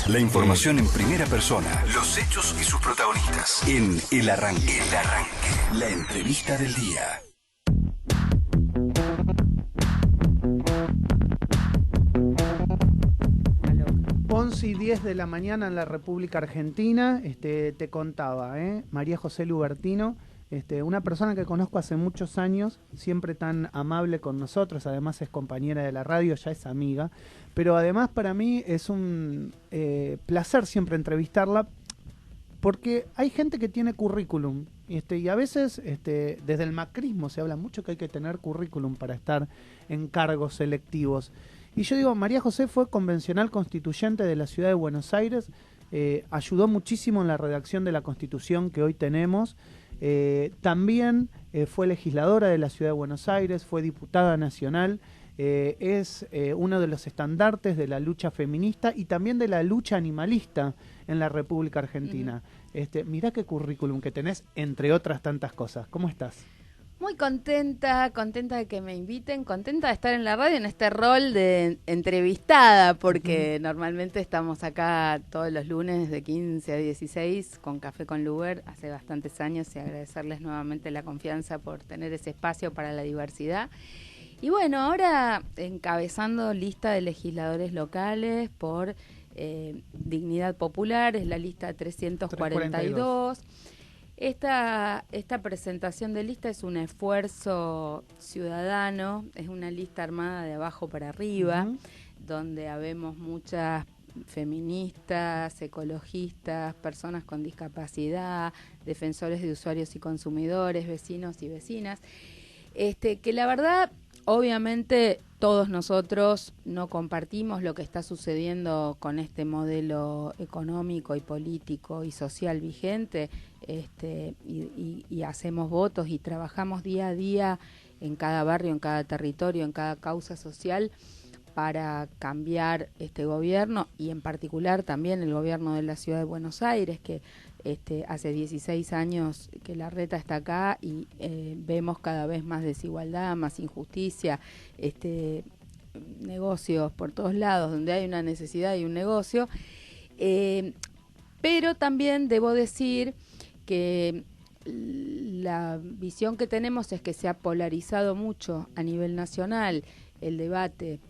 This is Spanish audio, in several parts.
La información en primera persona, los hechos y sus protagonistas. En El Arranque. El Arranque. La entrevista del día. 11:10 de la mañana en la República Argentina. Te contaba, María José Lubertino, una persona que conozco hace muchos años, siempre tan amable con nosotros, además es compañera de la radio, ya es amiga, pero además para mí es un placer siempre entrevistarla, porque hay gente que tiene currículum, y a veces desde el macrismo se habla mucho que hay que tener currículum para estar en cargos selectivos. Y yo digo, María José fue convencional constituyente de la ciudad de Buenos Aires, ayudó muchísimo en la redacción de la Constitución que hoy tenemos, también fue legisladora de la ciudad de Buenos Aires, fue diputada nacional, es uno de los estandartes de la lucha feminista y también de la lucha animalista en la República Argentina. Mirá qué currículum que tenés, entre otras tantas cosas. ¿Cómo estás? Muy contenta de que me inviten, contenta de estar en la radio en este rol de entrevistada, porque normalmente estamos acá todos los lunes de 15 a 16 con Café con Luber, hace bastantes años, y agradecerles nuevamente la confianza por tener ese espacio para la diversidad. Y bueno, ahora encabezando lista de legisladores locales por Dignidad Popular, es la lista 342. Esta presentación de lista es un esfuerzo ciudadano, es una lista armada de abajo para arriba, donde habemos muchas feministas, ecologistas, personas con discapacidad, defensores de usuarios y consumidores, vecinos y vecinas, que la verdad, obviamente, todos nosotros no compartimos lo que está sucediendo con este modelo económico y político y social vigente, y hacemos votos y trabajamos día a día en cada barrio, en cada territorio, en cada causa social para cambiar este gobierno, y en particular también el gobierno de la ciudad de Buenos Aires, que hace 16 años que la reta está acá y vemos cada vez más desigualdad, más injusticia, negocios por todos lados, donde hay una necesidad y un negocio. Pero también debo decir que la visión que tenemos es que se ha polarizado mucho a nivel nacional el debate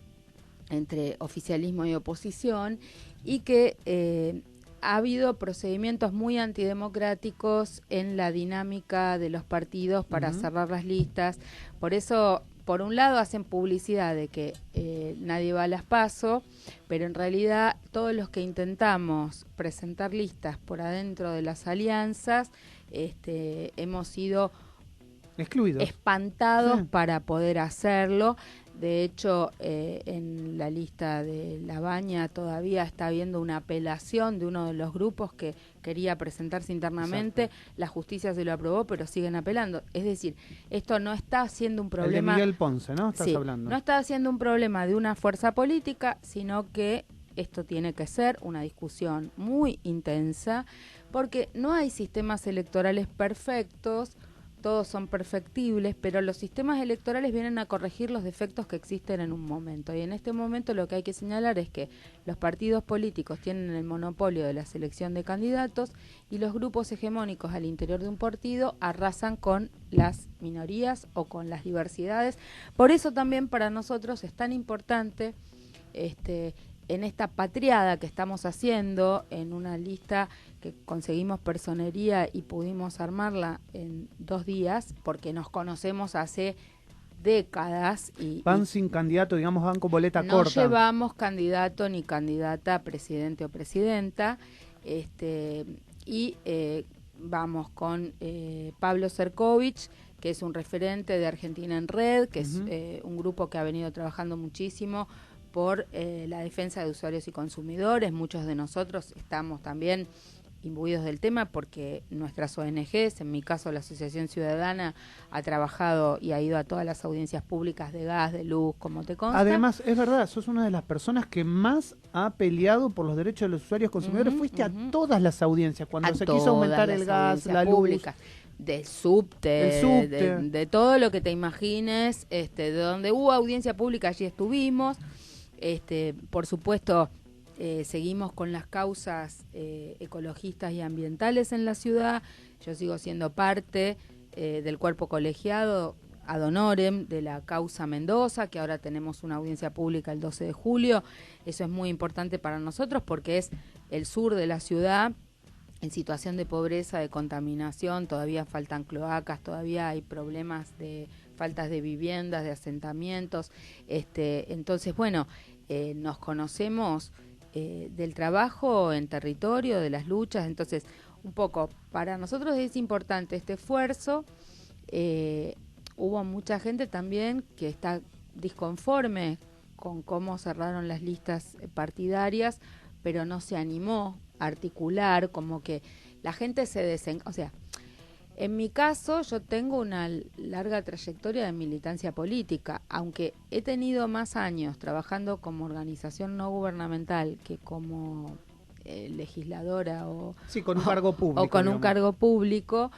entre oficialismo y oposición, y que ha habido procedimientos muy antidemocráticos en la dinámica de los partidos para cerrar las listas. Por eso, por un lado, hacen publicidad de que nadie va a las PASO, pero en realidad todos los que intentamos presentar listas por adentro de las alianzas hemos sido excluidos, espantados para poder hacerlo. De hecho, en la lista de La Baña todavía está habiendo una apelación de uno de los grupos que quería presentarse internamente. Exacto. La justicia se lo aprobó, pero siguen apelando. Es decir, esto no está siendo un problema... El de Miguel Ponce, ¿no? Estás hablando. No está siendo un problema de una fuerza política, sino que esto tiene que ser una discusión muy intensa, porque no hay sistemas electorales perfectos, todos son perfectibles, pero los sistemas electorales vienen a corregir los defectos que existen en un momento. Y en este momento lo que hay que señalar es que los partidos políticos tienen el monopolio de la selección de candidatos, y los grupos hegemónicos al interior de un partido arrasan con las minorías o con las diversidades. Por eso también para nosotros es tan importante en esta patriada que estamos haciendo, en una lista que conseguimos personería y pudimos armarla en 2 días, porque nos conocemos hace décadas. Van sin candidato, digamos, van con boleta no corta. No llevamos candidato ni candidata a presidente o presidenta, vamos con Pablo Cercovich, que es un referente de Argentina en Red, que es un grupo que ha venido trabajando muchísimo por la defensa de usuarios y consumidores. Muchos de nosotros estamos también imbuidos del tema porque nuestras ONGs, en mi caso la Asociación Ciudadana, ha trabajado y ha ido a todas las audiencias públicas de gas, de luz, como te consta. Además, es verdad, sos una de las personas que más ha peleado por los derechos de los usuarios y consumidores. Fuiste a todas las audiencias, cuando se quiso aumentar el gas, la luz. Públicas. Del subte, de todo lo que te imagines, de donde hubo audiencia pública, allí estuvimos. Por supuesto, seguimos con las causas ecologistas y ambientales en la ciudad. Yo sigo siendo parte del cuerpo colegiado ad honorem de la causa Mendoza, que ahora tenemos una audiencia pública el 12 de julio. Eso es muy importante para nosotros porque es el sur de la ciudad en situación de pobreza, de contaminación, todavía faltan cloacas, todavía hay problemas de faltas de viviendas, de asentamientos. Entonces, bueno, nos conocemos del trabajo en territorio, de las luchas. Entonces, un poco, para nosotros es importante este esfuerzo. Hubo mucha gente también que está disconforme con cómo cerraron las listas partidarias, pero no se animó a articular, como que la gente o sea, en mi caso yo tengo una larga trayectoria de militancia política, aunque he tenido más años trabajando como organización no gubernamental que como legisladora o con un cargo público. O con un cargo público.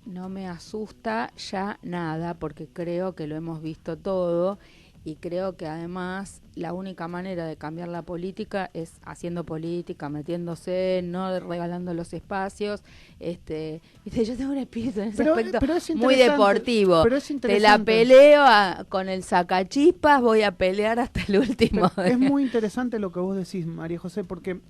No me asusta ya nada porque creo que lo hemos visto todo y creo que además la única manera de cambiar la política es haciendo política, metiéndose, no regalando los espacios. Yo tengo un espíritu en ese aspecto muy deportivo. Pero es te la peleo con el sacachispas, voy a pelear hasta el último. Es muy interesante lo que vos decís, María José, porque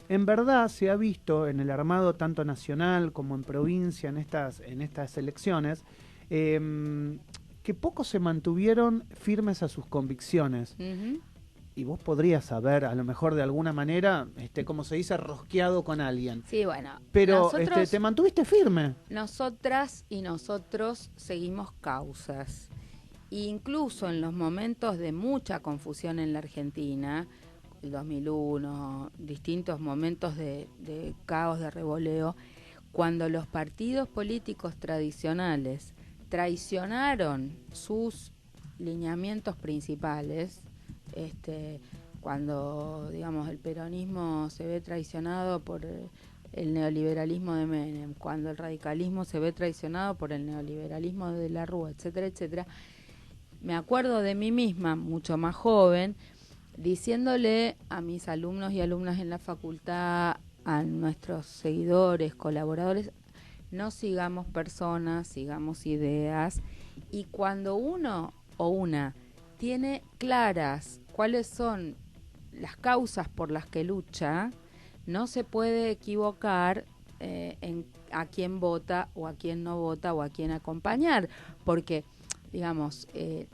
en verdad se ha visto en el armado tanto nacional como en provincia en estas elecciones que pocos se mantuvieron firmes a sus convicciones. Uh-huh. Y vos podrías haber, a lo mejor de alguna manera, como se dice, rosqueado con alguien. Sí, bueno. Pero te mantuviste firme. Nosotras y nosotros seguimos causas. Incluso en los momentos de mucha confusión en la Argentina, el 2001, distintos momentos de caos, de revoleo, cuando los partidos políticos tradicionales traicionaron sus lineamientos principales, cuando, digamos, el peronismo se ve traicionado por el neoliberalismo de Menem, cuando el radicalismo se ve traicionado por el neoliberalismo de la Rúa, etcétera, etcétera, me acuerdo de mí misma, mucho más joven, diciéndole a mis alumnos y alumnas en la facultad, a nuestros seguidores, colaboradores, no sigamos personas, sigamos ideas. Y cuando uno o una tiene claras cuáles son las causas por las que lucha, no se puede equivocar en a quién vota o a quién no vota o a quién acompañar, porque digamos,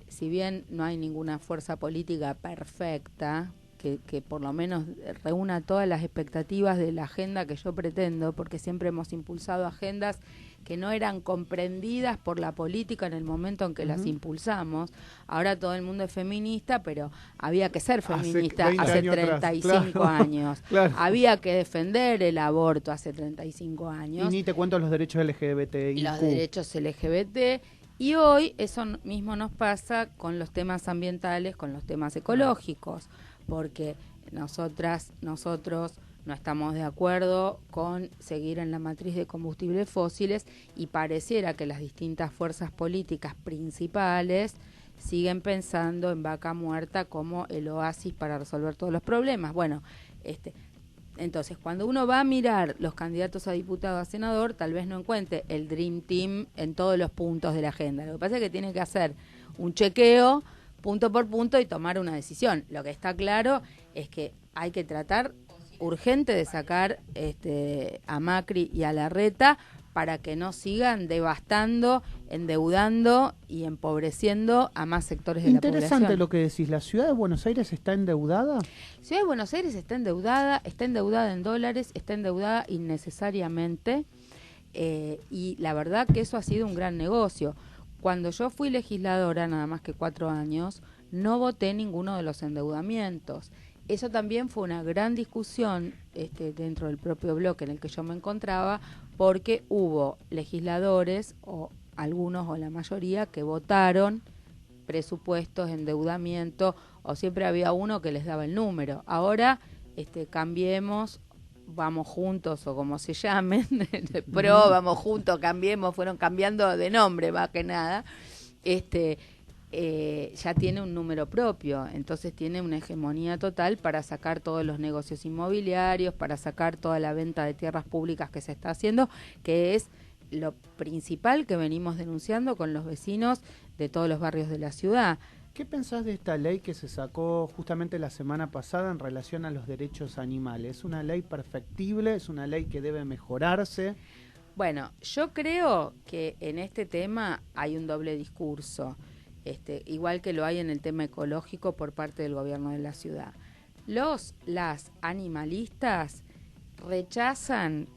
si bien no hay ninguna fuerza política perfecta que por lo menos reúna todas las expectativas de la agenda que yo pretendo, porque siempre hemos impulsado agendas que no eran comprendidas por la política en el momento en que las impulsamos. Ahora todo el mundo es feminista, pero había que ser feminista hace 35 años. Claro. Había que defender el aborto hace 35 años. Y ni te cuento los derechos LGBT. Los derechos LGBT. Y hoy eso mismo nos pasa con los temas ambientales, con los temas ecológicos, porque nosotros no estamos de acuerdo con seguir en la matriz de combustibles fósiles y pareciera que las distintas fuerzas políticas principales siguen pensando en Vaca Muerta como el oasis para resolver todos los problemas. Bueno, entonces, cuando uno va a mirar los candidatos a diputado, a senador, tal vez no encuentre el Dream Team en todos los puntos de la agenda. Lo que pasa es que tiene que hacer un chequeo punto por punto y tomar una decisión. Lo que está claro es que hay que tratar urgente de sacar a Macri y a Larreta para que no sigan devastando, endeudando y empobreciendo a más sectores de la población. Interesante lo que decís. ¿La ciudad de Buenos Aires está endeudada? La ciudad de Buenos Aires está endeudada en dólares, está endeudada innecesariamente y la verdad que eso ha sido un gran negocio. Cuando yo fui legisladora, nada más que 4 años, no voté ninguno de los endeudamientos. Eso también fue una gran discusión dentro del propio bloque en el que yo me encontraba, porque hubo legisladores, o algunos o la mayoría, que votaron presupuestos, endeudamiento, o siempre había uno que les daba el número. Ahora cambiemos, vamos juntos, o como se llamen, vamos juntos, cambiemos, fueron cambiando de nombre más que nada, ya tiene un número propio, entonces tiene una hegemonía total para sacar todos los negocios inmobiliarios, para sacar toda la venta de tierras públicas que se está haciendo, que es lo principal que venimos denunciando con los vecinos de todos los barrios de la ciudad. ¿Qué pensás de esta ley que se sacó justamente la semana pasada en relación a los derechos animales? ¿Es una ley perfectible? ¿Es una ley que debe mejorarse? Bueno, yo creo que en este tema hay un doble discurso, igual que lo hay en el tema ecológico por parte del gobierno de la ciudad. Las animalistas rechazan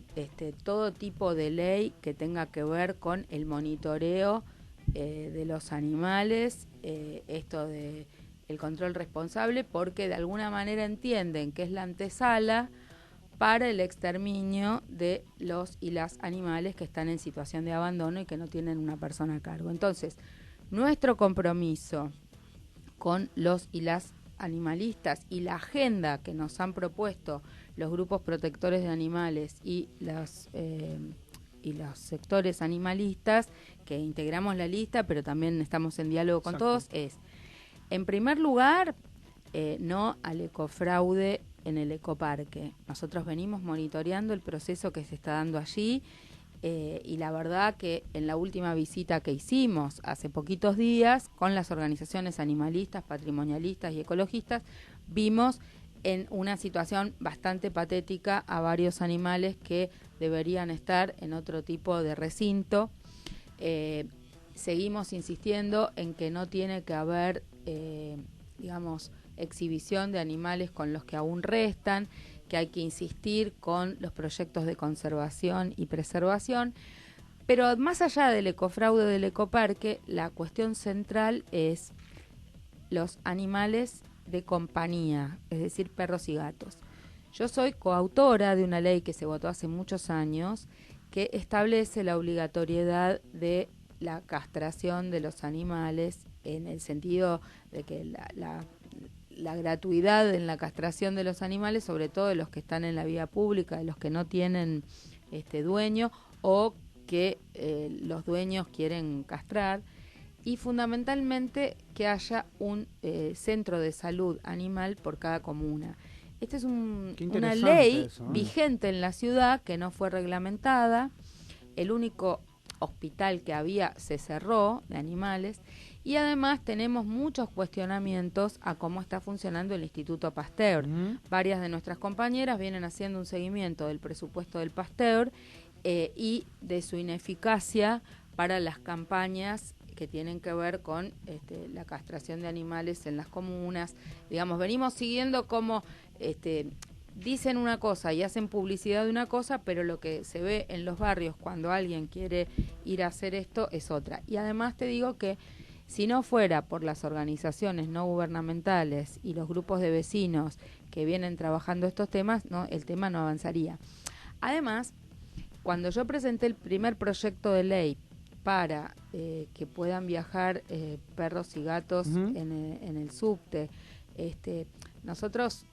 todo tipo de ley que tenga que ver con el monitoreo de los animales, esto de el control responsable, porque de alguna manera entienden que es la antesala para el exterminio de los y las animales que están en situación de abandono y que no tienen una persona a cargo. Entonces, nuestro compromiso con los y las animalistas y la agenda que nos han propuesto los grupos protectores de animales y los sectores animalistas, que integramos la lista, pero también estamos en diálogo con todos, es, en primer lugar, no al ecofraude en el ecoparque. Nosotros venimos monitoreando el proceso que se está dando allí, y la verdad que en la última visita que hicimos hace poquitos días con las organizaciones animalistas, patrimonialistas y ecologistas, vimos en una situación bastante patética a varios animales que deberían estar en otro tipo de recinto. Seguimos insistiendo en que no tiene que haber, exhibición de animales con los que aún restan, que hay que insistir con los proyectos de conservación y preservación, pero más allá del ecofraude del ecoparque, la cuestión central es los animales de compañía, es decir, perros y gatos. Yo soy coautora de una ley que se votó hace muchos años que establece la obligatoriedad de la castración de los animales, en el sentido de que la gratuidad en la castración de los animales, sobre todo de los que están en la vía pública, de los que no tienen dueño o que los dueños quieren castrar, y fundamentalmente que haya un centro de salud animal por cada comuna. Esta es una ley vigente en la ciudad que no fue reglamentada. El único hospital que había se cerró de animales, y además tenemos muchos cuestionamientos a cómo está funcionando el Instituto Pasteur. Varias de nuestras compañeras vienen haciendo un seguimiento del presupuesto del Pasteur y de su ineficacia para las campañas que tienen que ver con la castración de animales en las comunas. Digamos, venimos siguiendo cómo dicen una cosa y hacen publicidad de una cosa, pero lo que se ve en los barrios cuando alguien quiere ir a hacer esto es otra. Y además te digo que si no fuera por las organizaciones no gubernamentales y los grupos de vecinos que vienen trabajando estos temas, el tema no avanzaría. Además, cuando yo presenté el primer proyecto de ley para que puedan viajar perros y gatos en el subte, nosotros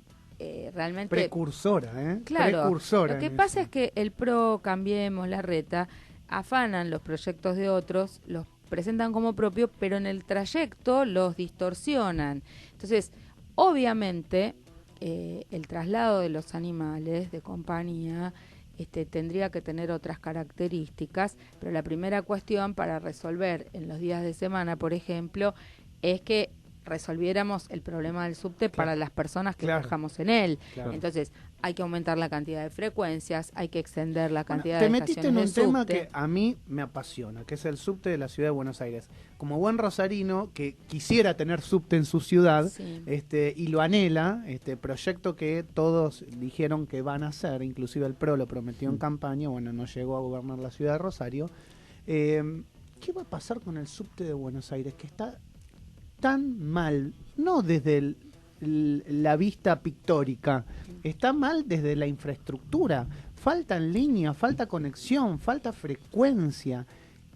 realmente... Precursora, Claro, Precursora lo que pasa es que el PRO, Cambiemos, la Reta, afanan los proyectos de otros, los presentan como propio, pero en el trayecto los distorsionan. Entonces, obviamente, el traslado de los animales de compañía tendría que tener otras características, pero la primera cuestión para resolver en los días de semana, por ejemplo, es que resolviéramos el problema del subte para las personas que viajamos en él. Entonces, hay que aumentar la cantidad de frecuencias, hay que extender la cantidad de estaciones de subte. Te metiste en un tema que a mí me apasiona, que es el subte de la ciudad de Buenos Aires. Como buen rosarino que quisiera tener subte en su ciudad, y lo anhela, proyecto que todos dijeron que van a hacer, inclusive el PRO lo prometió en campaña, bueno, no llegó a gobernar la ciudad de Rosario. ¿Qué va a pasar con el subte de Buenos Aires, que está tan mal, no desde la vista pictórica, está mal desde la infraestructura? Faltan líneas, falta conexión, falta frecuencia.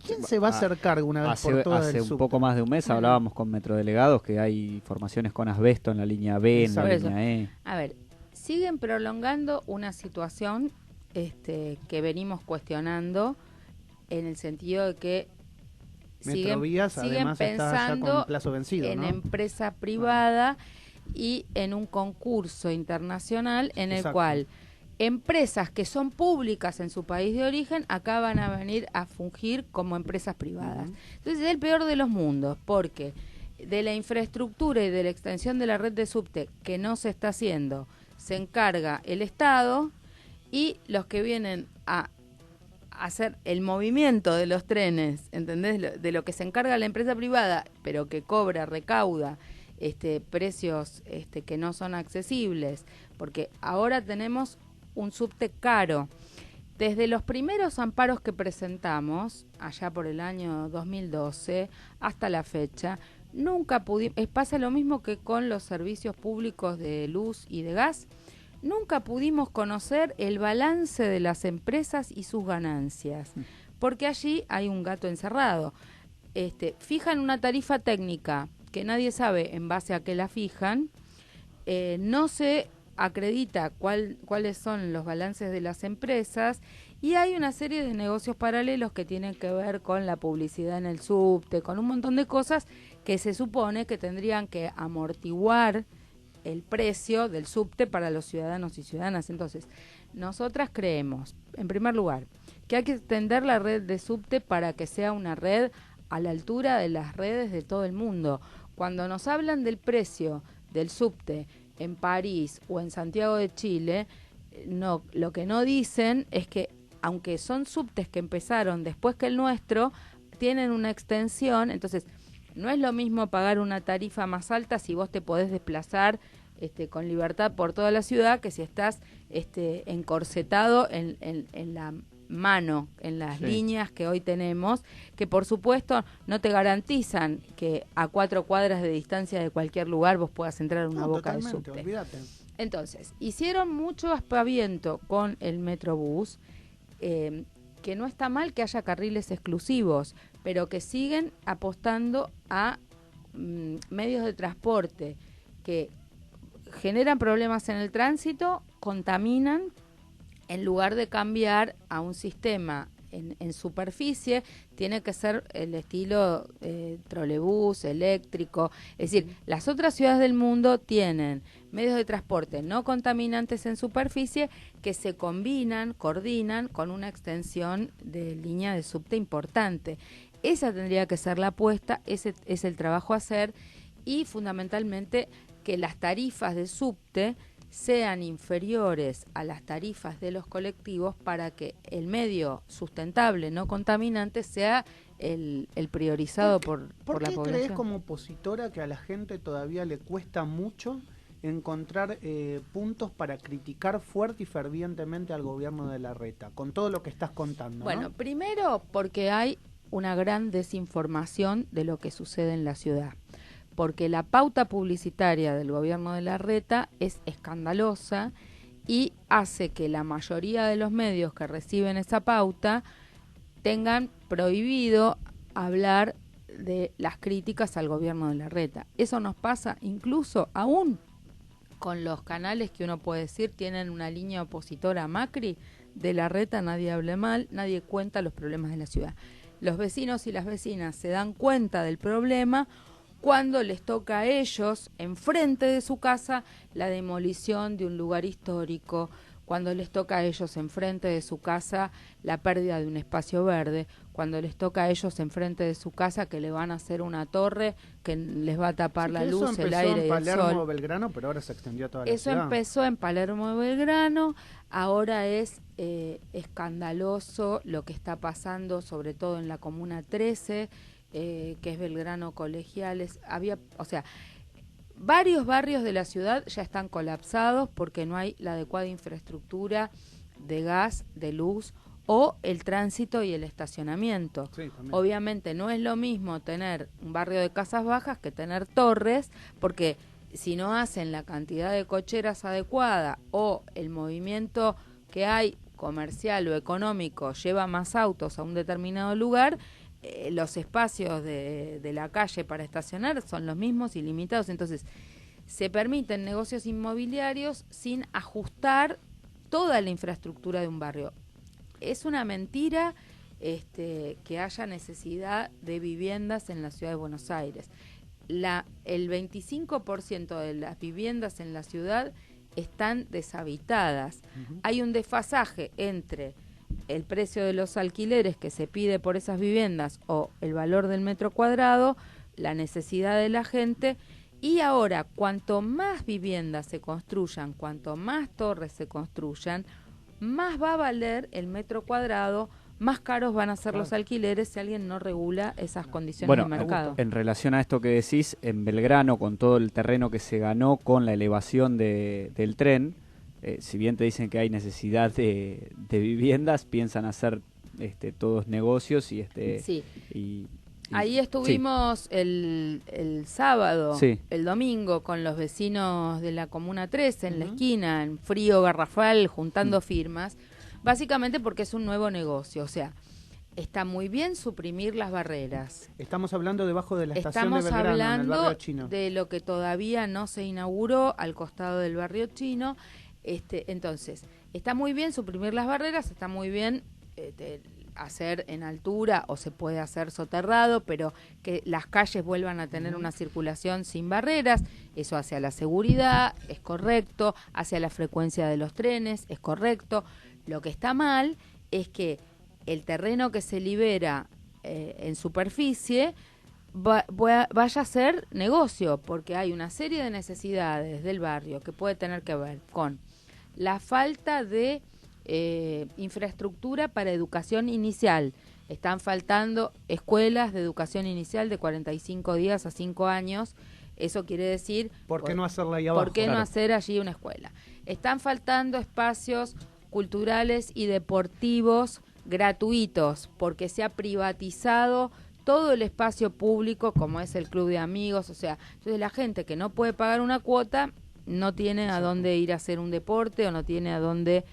¿Quién se va a hacer cargo una vez por todas del subte? Hace un poco más de un mes hablábamos con metrodelegados que hay formaciones con asbesto en la línea B, en la línea E. A ver, siguen prolongando una situación que venimos cuestionando, en el sentido de que Metrovías además está ya con plazo vencido, en ¿no? empresa privada y en un concurso internacional en el cual empresas que son públicas en su país de origen acá van a venir a fungir como empresas privadas. Entonces es el peor de los mundos, porque de la infraestructura y de la extensión de la red de subte que no se está haciendo, se encarga el Estado, y los que vienen a hacer el movimiento de los trenes, ¿entendés? De lo que se encarga la empresa privada, pero que recauda precios que no son accesibles, porque ahora tenemos un subte caro. Desde los primeros amparos que presentamos, allá por el año 2012, hasta la fecha, nunca pudimos, pasa lo mismo que con los servicios públicos de luz y de gas, nunca pudimos conocer el balance de las empresas y sus ganancias, porque allí hay un gato encerrado. Fijan una tarifa técnica que nadie sabe en base a qué la fijan, no se acredita cuáles son los balances de las empresas, y hay una serie de negocios paralelos que tienen que ver con la publicidad en el subte, con un montón de cosas que se supone que tendrían que amortiguar el precio del subte para los ciudadanos y ciudadanas. Entonces, nosotras creemos, en primer lugar, que hay que extender la red de subte para que sea una red a la altura de las redes de todo el mundo. Cuando nos hablan del precio del subte en París o en Santiago de Chile, no, lo que no dicen es que, aunque son subtes que empezaron después que el nuestro, tienen una extensión. Entonces, no es lo mismo pagar una tarifa más alta si vos te podés desplazar con libertad por toda la ciudad, que si estás encorsetado en la mano, en las líneas que hoy tenemos, que por supuesto no te garantizan que a 4 cuadras de distancia de cualquier lugar vos puedas entrar a una boca de subte. Olvídate. Entonces, hicieron mucho aspaviento con el Metrobús, que no está mal que haya carriles exclusivos, pero que siguen apostando a medios de transporte que generan problemas en el tránsito, contaminan, en lugar de cambiar a un sistema en superficie. Tiene que ser el estilo trolebús, eléctrico. Es decir, las otras ciudades del mundo tienen medios de transporte no contaminantes en superficie que se combinan, coordinan con una extensión de línea de subte importante. Esa tendría que ser la apuesta, ese es el trabajo a hacer, y fundamentalmente que las tarifas de subte sean inferiores a las tarifas de los colectivos para que el medio sustentable, no contaminante, sea el priorizado por la población. ¿Por qué crees, como opositora, que a la gente todavía le cuesta mucho encontrar puntos para criticar fuerte y fervientemente al gobierno de Larreta, con todo lo que estás contando? Bueno, ¿no? Primero porque hay una gran desinformación de lo que sucede en la ciudad, porque la pauta publicitaria del gobierno de Larreta es escandalosa y hace que la mayoría de los medios que reciben esa pauta tengan prohibido hablar de las críticas al gobierno de Larreta. Eso nos pasa incluso aún con los canales que uno puede decir tienen una línea opositora a Macri. De Larreta nadie habla mal, nadie cuenta los problemas de la ciudad. Los vecinos y las vecinas se dan cuenta del problema cuando les toca a ellos, enfrente de su casa, la demolición de un lugar histórico, cuando les toca a ellos enfrente de su casa la pérdida de un espacio verde, cuando les toca a ellos enfrente de su casa que le van a hacer una torre que les va a tapar la luz, el aire y el sol. Eso empezó en Palermo, Belgrano, pero ahora se extendió a toda la ciudad. Eso empezó en Palermo, Belgrano, ahora es escandaloso lo que está pasando, sobre todo en la Comuna 13, que es Belgrano Colegiales. Varios barrios de la ciudad ya están colapsados porque no hay la adecuada infraestructura de gas, de luz o el tránsito y el estacionamiento. Sí, obviamente no es lo mismo tener un barrio de casas bajas que tener torres, porque si no hacen la cantidad de cocheras adecuada o el movimiento que hay comercial o económico lleva más autos a un determinado lugar, los espacios de la calle para estacionar son los mismos y limitados. Entonces, se permiten negocios inmobiliarios sin ajustar toda la infraestructura de un barrio. Es una mentira que haya necesidad de viviendas en la ciudad de Buenos Aires. El 25% de las viviendas en la ciudad están deshabitadas. Hay un desfasaje entre el precio de los alquileres que se pide por esas viviendas o el valor del metro cuadrado, la necesidad de la gente, y ahora cuanto más viviendas se construyan, cuanto más torres se construyan, más va a valer el metro cuadrado, más caros van a ser los alquileres si alguien no regula esas condiciones de mercado. En relación a esto que decís, en Belgrano, con todo el terreno que se ganó con la elevación del tren, si bien te dicen que hay necesidad de viviendas, piensan hacer todos negocios y sí. Ahí estuvimos el sábado, el domingo, con los vecinos de la Comuna 3 en la esquina, en frío garrafal, juntando firmas, básicamente porque es un nuevo negocio. O sea, está muy bien suprimir las barreras. Estamos hablando debajo de la estación de Belgrano, en el barrio chino. De lo que todavía no se inauguró al costado del barrio chino. Entonces, está muy bien suprimir las barreras, está muy bien hacer en altura o se puede hacer soterrado, pero que las calles vuelvan a tener una circulación sin barreras, eso hacia la seguridad, es correcto, hacia la frecuencia de los trenes, es correcto. Lo que está mal es que el terreno que se libera en superficie vaya a ser negocio, porque hay una serie de necesidades del barrio que puede tener que ver con la falta de infraestructura para educación inicial. Están faltando escuelas de educación inicial de 45 días a 5 años. Eso quiere decir... ¿Por qué no hacerla ahí abajo? ¿Por qué no hacer allí una escuela? Están faltando espacios culturales y deportivos gratuitos, porque se ha privatizado todo el espacio público, como es el club de amigos. O sea, entonces la gente que no puede pagar una cuota no tiene a dónde ir a hacer un deporte o no tiene a dónde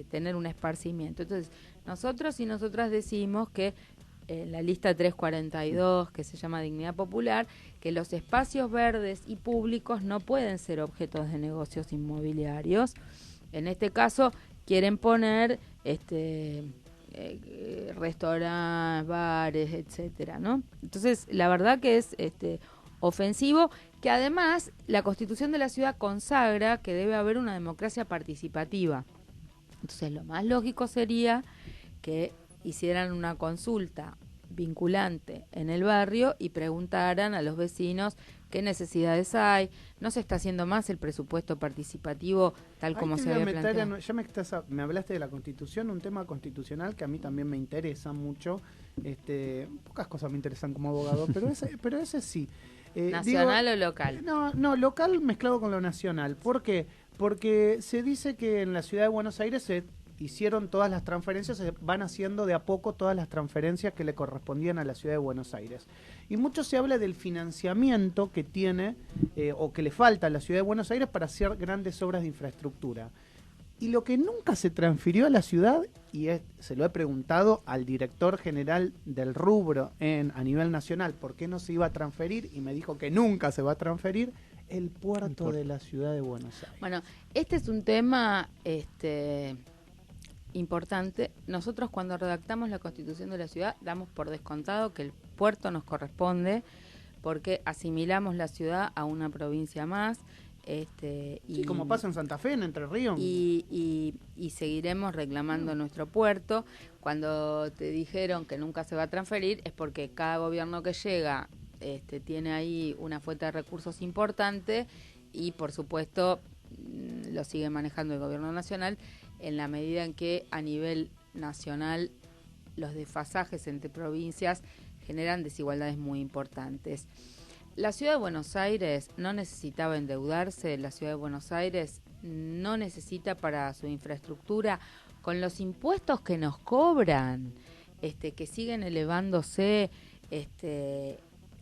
tener un esparcimiento. Entonces, nosotros y nosotras decimos que la lista 342, que se llama Dignidad Popular, que los espacios verdes y públicos no pueden ser objetos de negocios inmobiliarios. En este caso, quieren poner restaurantes, bares, etcétera, ¿no? Entonces, la verdad que es ofensivo, que además la Constitución de la ciudad consagra que debe haber una democracia participativa. Entonces, lo más lógico sería que hicieran una consulta vinculante en el barrio y preguntaran a los vecinos qué necesidades hay. No se está haciendo más el presupuesto participativo tal como se había planteado. Ya me hablaste de la Constitución, un tema constitucional que a mí también me interesa mucho. Pocas cosas me interesan como abogado, pero ese sí. ¿Nacional o local? No, local mezclado con lo nacional. ¿Por qué? Porque se dice que en la ciudad de Buenos Aires se hicieron todas las transferencias, se van haciendo de a poco todas las transferencias que le correspondían a la ciudad de Buenos Aires. Y mucho se habla del financiamiento que tiene o que le falta a la ciudad de Buenos Aires para hacer grandes obras de infraestructura. Y lo que nunca se transfirió a la ciudad, y se lo he preguntado al director general del rubro a nivel nacional, ¿por qué no se iba a transferir? Y me dijo que nunca se va a transferir el puerto de la ciudad de Buenos Aires. Bueno, este es un tema importante. Nosotros cuando redactamos la Constitución de la ciudad damos por descontado que el puerto nos corresponde porque asimilamos la ciudad a una provincia más. Sí, como pasa en Santa Fe, en Entre Ríos. Y seguiremos reclamando nuestro puerto. Cuando te dijeron que nunca se va a transferir es porque cada gobierno que llega tiene ahí una fuente de recursos importante y por supuesto lo sigue manejando el gobierno nacional en la medida en que a nivel nacional los desfasajes entre provincias generan desigualdades muy importantes. La ciudad de Buenos Aires no necesitaba endeudarse, la ciudad de Buenos Aires no necesita para su infraestructura, con los impuestos que nos cobran, que siguen elevándose,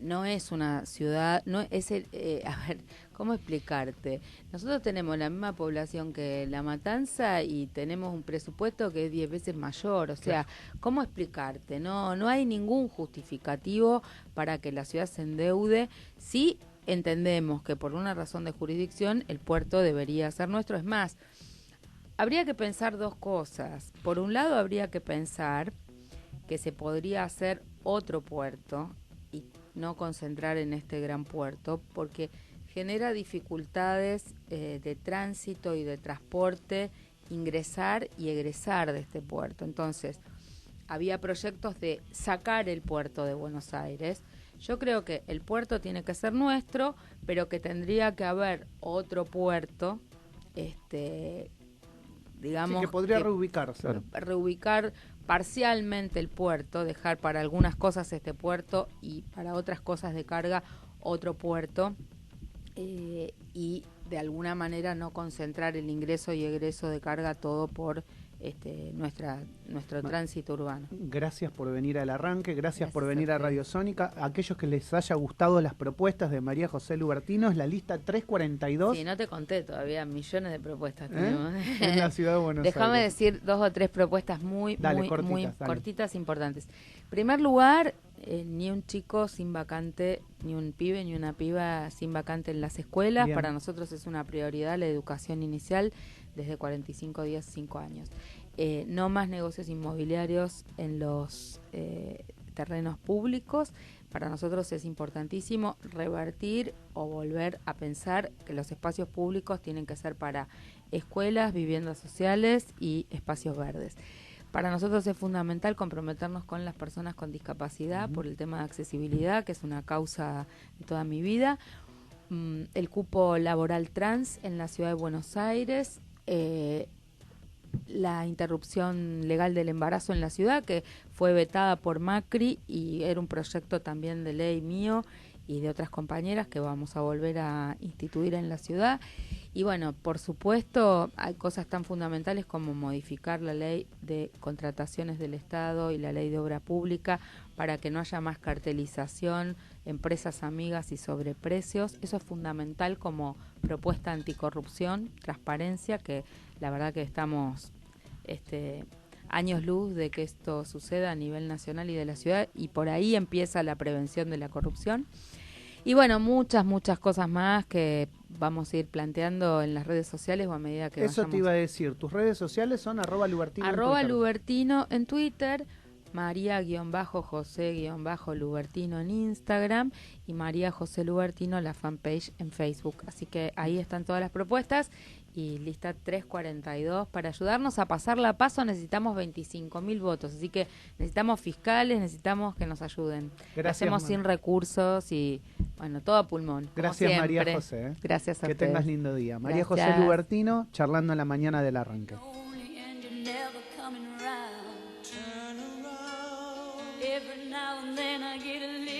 no es una ciudad, no es a ver, ¿cómo explicarte? Nosotros tenemos la misma población que La Matanza y tenemos un presupuesto que es 10 veces mayor, o sea, ¿cómo explicarte? No hay ningún justificativo para que la ciudad se endeude. Sí entendemos que por una razón de jurisdicción el puerto debería ser nuestro, es más, habría que pensar dos cosas. Por un lado habría que pensar que se podría hacer otro puerto y no concentrar en este gran puerto, porque genera dificultades de tránsito y de transporte, ingresar y egresar de este puerto. Entonces, había proyectos de sacar el puerto de Buenos Aires. Yo creo que el puerto tiene que ser nuestro, pero que tendría que haber otro puerto, digamos, sí, que podría reubicarse. Claro. Reubicar parcialmente el puerto, dejar para algunas cosas este puerto y para otras cosas de carga otro puerto, y de alguna manera no concentrar el ingreso y egreso de carga todo por nuestro tránsito urbano. Gracias por venir al arranque, gracias por Gracias venir a a ustedes. Radio Sónica. Aquellos que les haya gustado las propuestas de María José Lubertino, es la lista 342 Sí, no te conté todavía, millones de propuestas tenemos. en la ciudad de Buenos Déjame Aires. decir 2 o 3 propuestas muy Dale, cortitas, muy dale. cortitas, importantes. En primer lugar, ni un chico sin vacante, ni un pibe ni una piba sin vacante en las escuelas. Bien. Para nosotros es una prioridad la educación inicial desde 45 días, 5 años. No más negocios inmobiliarios en los terrenos públicos. Para nosotros es importantísimo revertir o volver a pensar que los espacios públicos tienen que ser para escuelas, viviendas sociales y espacios verdes. Para nosotros es fundamental comprometernos con las personas con discapacidad por el tema de accesibilidad, que es una causa de toda mi vida. El cupo laboral trans en la ciudad de Buenos Aires, la interrupción legal del embarazo en la ciudad, que fue vetada por Macri y era un proyecto también de ley mío y de otras compañeras que vamos a volver a instituir en la ciudad. Y bueno, por supuesto, hay cosas tan fundamentales como modificar la ley de contrataciones del Estado y la ley de obra pública para que no haya más cartelización, empresas amigas y sobreprecios. Eso es fundamental como propuesta anticorrupción, transparencia, que la verdad que estamos años luz de que esto suceda a nivel nacional y de la ciudad, y por ahí empieza la prevención de la corrupción. Y bueno, muchas cosas más que vamos a ir planteando en las redes sociales o a medida que Eso vayamos. te iba a decir, tus redes sociales son @Lubertino en Arroba Twitter. Lubertino en Twitter, María-José-Lubertino en Instagram y María José Lubertino la fanpage en Facebook. Así que ahí están todas las propuestas y lista 342. Para ayudarnos a pasar la paso necesitamos 25.000 votos, así que necesitamos fiscales, necesitamos que nos ayuden. Lo Gracias, hacemos sin recursos y bueno, todo a pulmón. como Gracias, María siempre. José. Gracias a Que ustedes. tengas lindo día. María Gracias. José Lubertino, charlando en la mañana del arranque. lonely and you're never coming around. Every now and then I get a little